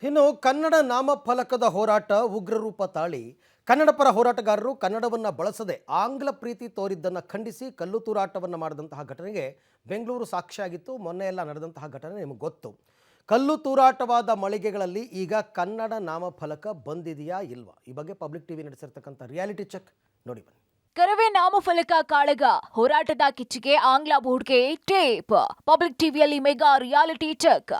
ಇನ್ನು ಕನ್ನಡ ನಾಮಫಲಕದ ಹೋರಾಟ ಉಗ್ರರೂಪ ತಾಳಿ ಕನ್ನಡಪರ ಹೋರಾಟಗಾರರು ಕನ್ನಡವನ್ನು ಬಳಸದೆ ಆಂಗ್ಲ ಪ್ರೀತಿ ತೋರಿದ್ದನ್ನು ಖಂಡಿಸಿ ಕಲ್ಲು ತೂರಾಟವನ್ನು ಮಾಡಿದಂತಹ ಘಟನೆಗೆ ಬೆಂಗಳೂರು ಸಾಕ್ಷಿಯಾಗಿತ್ತು. ಮೊನ್ನೆ ಎಲ್ಲ ನಡೆದಂತಹ ಘಟನೆ ನಿಮಗೆ ಗೊತ್ತು. ಕಲ್ಲು ತೂರಾಟವಾದ ಮಳಿಗೆಗಳಲ್ಲಿ ಈಗ ಕನ್ನಡ ನಾಮಫಲಕ ಬಂದಿದೆಯಾ ಇಲ್ವಾ, ಈ ಬಗ್ಗೆ ಪಬ್ಲಿಕ್ ಟಿವಿ ನಡೆಸಿರ್ತಕ್ಕಂಥ ರಿಯಾಲಿಟಿ ಚೆಕ್ ನೋಡಿ ಬನ್ನಿ. ಕರವೇ ನಾಮಫಲಕ ಕಾಳಗ ಹೋರಾಟದ ಕಿಚ್ಚಿಗೆ ಆಂಗ್ಲ ಬೋರ್ಡ್ಗೆ ಟೇಪ್. ಪಬ್ಲಿಕ್ ಟಿವಿಯಲ್ಲಿ ಮೆಗಾ ರಿಯಾಲಿಟಿ ಚೆಕ್.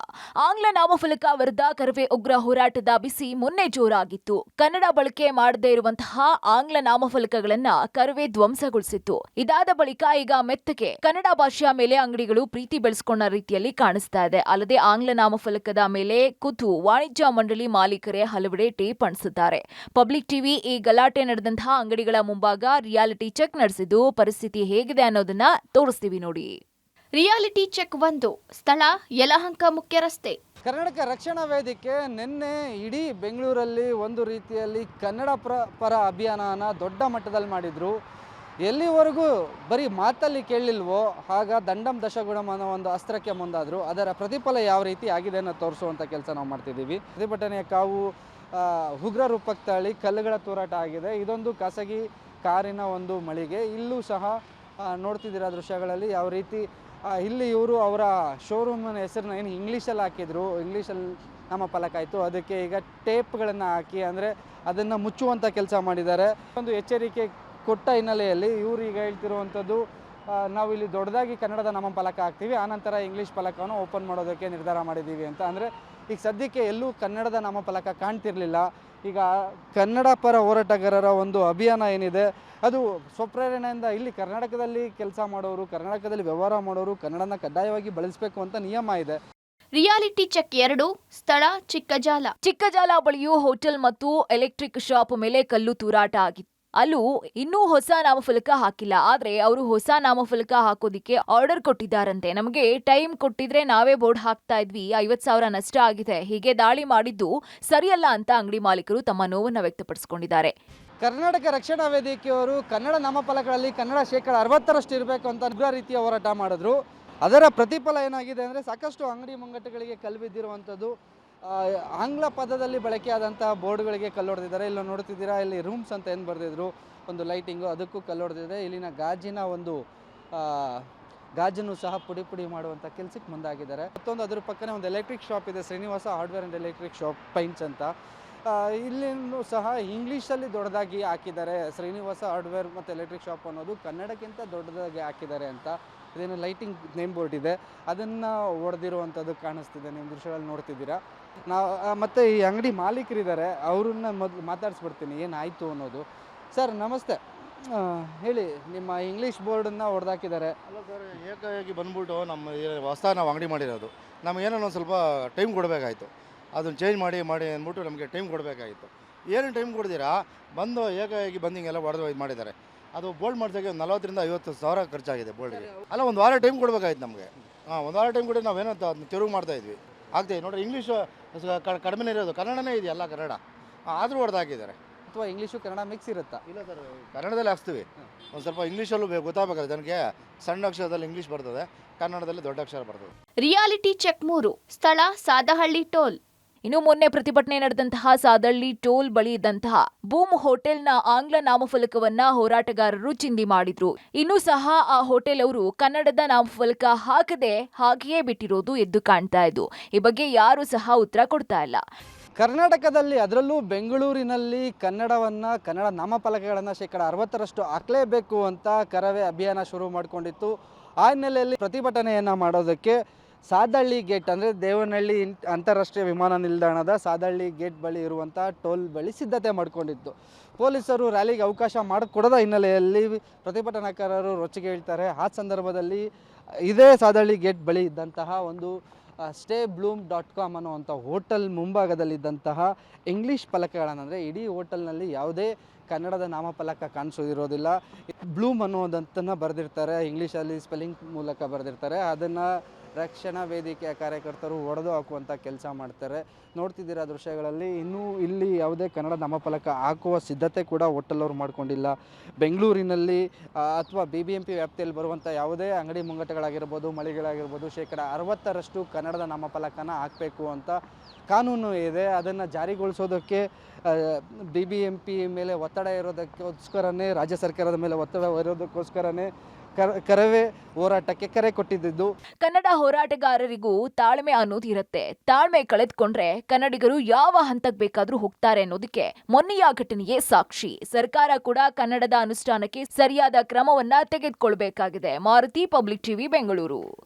ಆಂಗ್ಲ ನಾಮಫಲಕ ವಿರುದ್ಧ ಕರವೇ ಉಗ್ರ ಹೋರಾಟದ ಬಿಸಿ ಮೊನ್ನೆ ಜೋರಾಗಿತ್ತು. ಕನ್ನಡ ಬಳಕೆ ಮಾಡದೇ ಇರುವಂತಹ ಆಂಗ್ಲ ನಾಮಫಲಕಗಳನ್ನ ಕರವೇ ಧ್ವಂಸಗೊಳಿಸಿತ್ತು. ಇದಾದ ಬಳಿಕ ಈಗ ಮೆತ್ತಗೆ ಕನ್ನಡ ಭಾಷೆಯ ಮೇಲೆ ಅಂಗಡಿಗಳು ಪ್ರೀತಿ ಬೆಳೆಸಿಕೊಂಡ ರೀತಿಯಲ್ಲಿ ಕಾಣಿಸ್ತಾ ಇದೆ. ಅಲ್ಲದೆ ಆಂಗ್ಲ ನಾಮಫಲಕದ ಮೇಲೆ ಖುದ್ದು ವಾಣಿಜ್ಯ ಮಂಡಳಿ ಮಾಲೀಕರೇ ಹಲವೆಡೆ ಟೇಪ್ ಅಂಟಿಸಿದ್ದಾರೆ. ಪಬ್ಲಿಕ್ ಟಿವಿ ಈ ಗಲಾಟೆ ನಡೆದಂತಹ ಅಂಗಡಿಗಳ ಮುಂಭಾಗ ರಿಯಾಲಿಟಿ ಚೆಕ್ ನಡೆಸಿದ್ದು ಪರಿಸ್ಥಿತಿ ಹೇಗಿದೆ ಅನ್ನೋದನ್ನ ತೋರಿಸ್ತೀವಿ ನೋಡಿ. ರಿಯಾಲಿಟಿ ಚೆಕ್ 1 ಸ್ಥಳ ಯಲಹಂಕ ಮುಖ್ಯ ರಸ್ತೆ. ಕರ್ನಾಟಕ ರಕ್ಷಣಾ ವೇದಿಕೆ ನಿನ್ನೆ ಇಡೀ ಬೆಂಗಳೂರಲ್ಲಿ ಒಂದು ರೀತಿಯಲ್ಲಿ ಕನ್ನಡ ಪರ ಅಭಿಯಾನನ ದೊಡ್ಡ ಮಟ್ಟದಲ್ಲಿ ಮಾಡಿದ್ರು. ಎಲ್ಲಿವರೆಗೂ ಬರೀ ಮಾತಲ್ಲಿ ಕೇಳಲಿಲ್ವೋ ಆಗ ದಂಡಂ ದಶಗುಣಂ ಅನ್ನೋ ಒಂದು ಅಸ್ತ್ರಕ್ಕೆ ಮುಂದಾದರು. ಅದರ ಪ್ರತಿಫಲ ಯಾವ ರೀತಿ ಆಗಿದೆ ಅನ್ನೋ ತೋರಿಸುವಂಥ ಕೆಲಸ ನಾವು ಮಾಡ್ತಿದ್ದೀವಿ. ಪ್ರತಿಭಟನೆಯ ಕಾವು ಉಗ್ರ ರೂಪಕ್ಕೆ ತಾಳಿ ಕಲ್ಲುಗಳ ತೂರಾಟ ಆಗಿದೆ. ಇದೊಂದು ಖಾಸಗಿ ಕಾರಿನ ಒಂದು ಮಳಿಗೆ. ಇಲ್ಲೂ ಸಹ ನೋಡ್ತಿದ್ದೀರ ದೃಶ್ಯಗಳಲ್ಲಿ ಯಾವ ರೀತಿ ಇಲ್ಲಿ ಇವರು ಅವರ ಶೋರೂಮಿನ ಹೆಸರನ್ನ ಏನು ಇಂಗ್ಲೀಷಲ್ಲಿ ಹಾಕಿದ್ರು, ಇಂಗ್ಲೀಷಲ್ಲಿ ನಮ್ಮ ಫಲಕ ಆಯಿತು, ಅದಕ್ಕೆ ಈಗ ಟೇಪ್ಗಳನ್ನು ಹಾಕಿ ಅಂದರೆ ಅದನ್ನು ಮುಚ್ಚುವಂಥ ಕೆಲಸ ಮಾಡಿದ್ದಾರೆ. ಒಂದು ಎಚ್ಚರಿಕೆ ಕೊಟ್ಟ ಹಿನ್ನೆಲೆಯಲ್ಲಿ ಇವರು ಈಗ ಹೇಳ್ತಿರುವಂಥದ್ದು ನಾವು ಇಲ್ಲಿ ದೊಡ್ಡದಾಗಿ ಕನ್ನಡದ ನಮ್ಮ ಫಲಕ ಹಾಕ್ತೀವಿ, ಆನಂತರ ಇಂಗ್ಲೀಷ್ ಫಲಕವನ್ನು ಓಪನ್ ಮಾಡೋದಕ್ಕೆ ನಿರ್ಧಾರ ಮಾಡಿದ್ದೀವಿ ಅಂತ. ಅಂದರೆ ಈಗ ಸದ್ಯಕ್ಕೆ ಎಲ್ಲೂ ಕನ್ನಡದ ನಾಮಫಲಕ ಕಾಣ್ತಿರಲಿಲ್ಲ. ಈಗ ಕನ್ನಡ ಪರ ಹೋರಾಟಗಾರರ ಒಂದು ಅಭಿಯಾನ ಏನಿದೆ ಅದು ಸ್ವಪ್ರೇರಣೆಯಿಂದ ಇಲ್ಲಿ ಕರ್ನಾಟಕದಲ್ಲಿ ಕೆಲಸ ಮಾಡೋರು, ಕರ್ನಾಟಕದಲ್ಲಿ ವ್ಯವಹಾರ ಮಾಡೋರು ಕನ್ನಡನ ಕಡ್ಡಾಯವಾಗಿ ಬಳಸಬೇಕು ಅಂತ ನಿಯಮ ಇದೆ. ರಿಯಾಲಿಟಿ ಚೆಕ್ 2 ಸ್ಥಳ ಚಿಕ್ಕಜಾಲ ಬಳಿಯೂ ಹೋಟೆಲ್ ಮತ್ತು ಎಲೆಕ್ಟ್ರಿಕ್ ಶಾಪ್ ಮೇಲೆ ಕಲ್ಲು ತೂರಾಟ ಆಗಿತ್ತು. ಅಲ್ಲೂ ಇನ್ನೂ ಹೊಸ ನಾಮಫಲಕ ಹಾಕಿಲ್ಲ. ಆದ್ರೆ ಅವರು ಹೊಸ ನಾಮಫಲಕ ಹಾಕೋದಿಕ್ಕೆ ಆರ್ಡರ್ ಕೊಟ್ಟಿದ್ದಾರಂತೆ. ನಮಗೆ ಟೈಮ್ ಕೊಟ್ಟಿದ್ರೆ ನಾವೇ ಬೋರ್ಡ್ ಹಾಕ್ತಾ ಇದ್ವಿ, 50,000 ನಷ್ಟ ಆಗಿದೆ, ಹೀಗೆ ದಾಳಿ ಮಾಡಿದ್ದು ಸರಿಯಲ್ಲ ಅಂತ ಅಂಗಡಿ ಮಾಲೀಕರು ತಮ್ಮ ನೋವನ್ನ ವ್ಯಕ್ತಪಡಿಸಿಕೊಂಡಿದ್ದಾರೆ. ಕರ್ನಾಟಕ ರಕ್ಷಣಾ ವೇದಿಕೆಯವರು ಕನ್ನಡ ನಾಮಫಲಕಗಳಲ್ಲಿ ಕನ್ನಡ 60% ಇರಬೇಕು ಅಂತ ಉಗ್ರ ರೀತಿಯ ಹೋರಾಟ ಮಾಡಿದ್ರು. ಅದರ ಪ್ರತಿಫಲ ಏನಾಗಿದೆ ಅಂದರೆ ಸಾಕಷ್ಟು ಅಂಗಡಿ ಮುಂಗಟ್ಟುಗಳಿಗೆ ಕಲ್ಲು ಬಿದ್ದಿರುವಂಥದ್ದು. ಆಂಗ್ಲ ಪದದಲ್ಲಿ ಬಳಕೆಯಾದಂಥ ಬೋರ್ಡ್ಗಳಿಗೆ ಕಲ್ಲು ಹೊಡೆದಿದ್ದಾರೆ. ಇಲ್ಲಿ ನೋಡ್ತಿದ್ದೀರಾ, ಇಲ್ಲಿ ರೂಮ್ಸ್ ಅಂತ ಏನು ಬರೆದಿದ್ರು, ಒಂದು ಲೈಟಿಂಗು, ಅದಕ್ಕೂ ಕಲ್ಲು ಹೊಡೆದಿದೆ. ಇಲ್ಲಿನ ಗಾಜಿನ ಒಂದು ಗಾಜನ್ನು ಸಹ ಪುಡಿ ಮಾಡುವಂಥ ಕೆಲಸಕ್ಕೆ ಮುಂದಾಗಿದ್ದಾರೆ. ಮತ್ತೊಂದು ಅದ್ರ ಪಕ್ಕನೇ ಒಂದು ಎಲೆಕ್ಟ್ರಿಕ್ ಶಾಪ್ ಇದೆ, Srinivasa hardware and electric shop paints ಅಂತ. ಇಲ್ಲಿನೂ ಸಹ ಇಂಗ್ಲೀಷಲ್ಲಿ ದೊಡ್ಡದಾಗಿ ಹಾಕಿದ್ದಾರೆ. ಶ್ರೀನಿವಾಸ ಹಾರ್ಡ್ವೇರ್ ಮತ್ತು ಎಲೆಕ್ಟ್ರಿಕ್ ಶಾಪ್ ಅನ್ನೋದು ಕನ್ನಡಕ್ಕಿಂತ ದೊಡ್ಡದಾಗಿ ಹಾಕಿದ್ದಾರೆ ಅಂತ. ಇದೇನು ಲೈಟಿಂಗ್ ನೇಮ್ ಬೋರ್ಡ್ ಇದೆ, ಅದನ್ನು ಹೊಡೆದಿರುವಂಥದ್ದು ಕಾಣಿಸ್ತಿದೆ, ನೀವು ದೃಶ್ಯಗಳಲ್ಲಿ ನೋಡ್ತಿದ್ದೀರಾ. ನಾವು ಮತ್ತು ಈ ಅಂಗಡಿ ಮಾಲೀಕರಿದ್ದಾರೆ, ಅವ್ರನ್ನ ಮೊದಲು ಮಾತಾಡಿಸ್ಬಿಡ್ತೀನಿ ಏನಾಯಿತು ಅನ್ನೋದು. ಸರ್ ನಮಸ್ತೆ, ಹೇಳಿ, ನಿಮ್ಮ ಇಂಗ್ಲೀಷ್ ಬೋರ್ಡನ್ನು ಹೊಡೆದಾಕಿದ್ದಾರೆ. ಅಲ್ಲ ಸರ್, ಏಕಾಏಕಿ ಬಂದ್ಬಿಟ್ಟು ನಮ್ಮ ಹೊಸ ನಾವು ಅಂಗಡಿ ಮಾಡಿರೋದು, ನಮಗೇನೋ ಒಂದು ಸ್ವಲ್ಪ ಟೈಮ್ ಕೊಡಬೇಕಾಯಿತು. ಅದನ್ನು ಚೇಂಜ್ ಮಾಡಿ ಅಂದ್ಬಿಟ್ಟು ನಮಗೆ ಟೈಮ್ ಕೊಡಬೇಕಾಗಿತ್ತು. ಏನು ಟೈಮ್ ಕೊಡ್ತೀರಾ, ಬಂದು ಏಕಾಏಕಿ ಬಂದು ಹಿಂಗೆಲ್ಲ ಹೊಡೆದು ಇದು ಮಾಡಿದ್ದಾರೆ. ಅದು ಬೋಲ್ಡ್ ಮಾಡ್ಸೋಕ್ಕೆ ಒಂದು 40,000 ರಿಂದ 50,000 ಖರ್ಚಾಗಿದೆ ಬೋಲ್ಡ್ಗೆ. ಅಲ್ಲ, ಒಂದು ವಾರ ಟೈಮ್ ಕೊಡಬೇಕಾಯ್ತು ನಮಗೆ. ಒಂದು ವಾರ ಟೈಮ್ ಕೊಡಿ, ನಾವೇನೋ ಅದನ್ನ ತಿರುವು ಮಾಡ್ತಾಯಿದ್ವಿ. ಆಗ್ತಾಯಿದೆ ನೋಡಿರಿ, ಇಂಗ್ಲೀಷು ಕಡಿಮೆನೇ ಇರೋದು, ಕನ್ನಡನೇ ಇದೆಯಲ್ಲ ಕನ್ನಡ, ಆದರೂ ಹೊಡೆದಾಕಿದ್ದಾರೆ. ಅಥವಾ ಇಂಗ್ಲೀಷು ಕನ್ನಡ ಮಿಕ್ಸ್ ಇರುತ್ತಾ? ಇಲ್ಲ ಸರ್, ಕನ್ನಡದಲ್ಲಿ ಹಾಕ್ಸ್ತೀವಿ. ಒಂದು ಸ್ವಲ್ಪ ಇಂಗ್ಲೀಷಲ್ಲೂ ಗೊತ್ತಾಗಬೇಕಲ್ಲ ಜನಕ್ಕೆ. ಸಣ್ಣ ಅಕ್ಷರದಲ್ಲಿ ಇಂಗ್ಲೀಷ್ ಬರ್ತದೆ, ಕನ್ನಡದಲ್ಲಿ ದೊಡ್ಡ ಅಕ್ಷರ ಬರ್ತದೆ. ರಿಯಾಲಿಟಿ ಚೆಕ್ 3 ಸ್ಥಳ ಸಾದಹಳ್ಳಿ ಟೋಲ್. ಇನ್ನು ಮೊನ್ನೆ ಪ್ರತಿಭಟನೆ ನಡೆದಂತಹ ಸಾದಳ್ಳಿ ಟೋಲ್ ಬಳಿ ಇದ್ದಂತಹ ಬೂಮ್ ಹೋಟೆಲ್ನ ಆಂಗ್ಲ ನಾಮಫಲಕವನ್ನ ಹೋರಾಟಗಾರರು ಚಿಂದಿ ಮಾಡಿದ್ರು. ಇನ್ನೂ ಸಹ ಆ ಹೋಟೆಲ್ ಅವರು ಕನ್ನಡದ ನಾಮಫಲಕ ಹಾಕದೆ ಹಾಗೆಯೇ ಬಿಟ್ಟಿರೋದು ಎದ್ದು ಕಾಣ್ತಾ ಇದ್ದು. ಈ ಬಗ್ಗೆ ಯಾರು ಸಹ ಉತ್ತರ ಕೊಡ್ತಾ ಇಲ್ಲ. ಕರ್ನಾಟಕದಲ್ಲಿ, ಅದರಲ್ಲೂ ಬೆಂಗಳೂರಿನಲ್ಲಿ ಕನ್ನಡ ನಾಮಫಲಕಗಳನ್ನು 60% ಹಾಕಲೇಬೇಕು ಅಂತ ಕರವೇ ಅಭಿಯಾನ ಶುರು ಮಾಡಿಕೊಂಡಿತ್ತು. ಆ ಹಿನ್ನೆಲೆಯಲ್ಲಿ ಪ್ರತಿಭಟನೆಯನ್ನು ಮಾಡೋದಕ್ಕೆ ಸಾದಳ್ಳಿ ಗೇಟ್ ಅಂದರೆ ದೇವನಹಳ್ಳಿ ಅಂತಾರಾಷ್ಟ್ರೀಯ ವಿಮಾನ ನಿಲ್ದಾಣದ ಸಾದಳ್ಳಿ ಗೇಟ್ ಬಳಿ ಇರುವಂಥ ಟೋಲ್ ಬಳಿ ಸಿದ್ಧತೆ ಮಾಡಿಕೊಂಡಿತ್ತು. ಪೊಲೀಸರು ರ್ಯಾಲಿಗೆ ಅವಕಾಶ ಮಾಡಿಕೊಡದ ಹಿನ್ನೆಲೆಯಲ್ಲಿ ಪ್ರತಿಭಟನಾಕಾರರು ರೊಚ್ಚಿಗೆ ಹೇಳ್ತಾರೆ. ಆ ಸಂದರ್ಭದಲ್ಲಿ ಇದೇ ಸಾದಳ್ಳಿ ಗೇಟ್ ಬಳಿ ಇದ್ದಂತಹ ಒಂದು stayblum.com ಅನ್ನುವಂಥ ಹೋಟೆಲ್ ಮುಂಭಾಗದಲ್ಲಿದ್ದಂತಹ ಇಂಗ್ಲೀಷ್ ಫಲಕಗಳನ್ನು, ಅಂದರೆ ಇಡೀ ಹೋಟೆಲ್ನಲ್ಲಿ ಯಾವುದೇ ಕನ್ನಡದ ನಾಮಫಲಕ ಕಾಣಿಸೋದಿರೋದಿಲ್ಲ. ಬ್ಲೂಮ್ ಅನ್ನೋದಂತನ್ನು ಬರೆದಿರ್ತಾರೆ, ಇಂಗ್ಲೀಷಲ್ಲಿ ಸ್ಪೆಲ್ಲಿಂಗ್ ಮೂಲಕ ಬರೆದಿರ್ತಾರೆ. ಅದನ್ನು ರಕ್ಷಣಾ ವೇದಿಕೆಯ ಕಾರ್ಯಕರ್ತರು ಹೊಡೆದು ಹಾಕುವಂಥ ಕೆಲಸ ಮಾಡ್ತಾರೆ. ನೋಡ್ತಿದ್ದೀರಾ ದೃಶ್ಯಗಳಲ್ಲಿ, ಇನ್ನೂ ಇಲ್ಲಿ ಯಾವುದೇ ಕನ್ನಡ ನಾಮಫಲಕ ಹಾಕುವ ಸಿದ್ಧತೆ ಕೂಡ ಹೋಟೆಲವ್ರು ಮಾಡ್ಕೊಂಡಿಲ್ಲ. ಬೆಂಗಳೂರಿನಲ್ಲಿ ಅಥವಾ BBMP ವ್ಯಾಪ್ತಿಯಲ್ಲಿ ಬರುವಂಥ ಯಾವುದೇ ಅಂಗಡಿ ಮುಂಗಟ್ಟುಗಳಾಗಿರ್ಬೋದು, ಮಳಿಗೆಗಳಾಗಿರ್ಬೋದು 60% ಕನ್ನಡದ ನಾಮಫಲಕನ ಹಾಕಬೇಕು ಅಂತ ಕಾನೂನು ಇದೆ. ಅದನ್ನು ಜಾರಿಗೊಳಿಸೋದಕ್ಕೆ BBMP ಮೇಲೆ ಒತ್ತಡ ಇರೋದಕ್ಕೋಸ್ಕರನೇ, ರಾಜ್ಯ ಸರ್ಕಾರದ ಮೇಲೆ ಒತ್ತಡ ಇರೋದಕ್ಕೋಸ್ಕರನೇ ಕರವೇ ಹೋರಾಟಕ್ಕೆ ಕರೆ ಕೊಟ್ಟಿದ್ದು. ಕನ್ನಡ ಹೋರಾಟಗಾರರಿಗೂ ತಾಳ್ಮೆ ಅನ್ನೋದಿರುತ್ತೆ. ತಾಳ್ಮೆ ಕಳೆದುಕೊಂಡ್ರೆ ಕನ್ನಡಿಗರು ಯಾವ ಹಂತಕ್ಕೆ ಬೇಕಾದ್ರೂ ಹೋಗ್ತಾರೆ ಅನ್ನೋದಕ್ಕೆ ಮೊನ್ನೆಯ ಘಟನೆಯೇ ಸಾಕ್ಷಿ. ಸರ್ಕಾರ ಕೂಡ ಕನ್ನಡದ ಅನುಷ್ಠಾನಕ್ಕೆ ಸರಿಯಾದ ಕ್ರಮವನ್ನ ತೆಗೆದುಕೊಳ್ಬೇಕಾಗಿದೆ. Maruti, public TV, Bengaluru.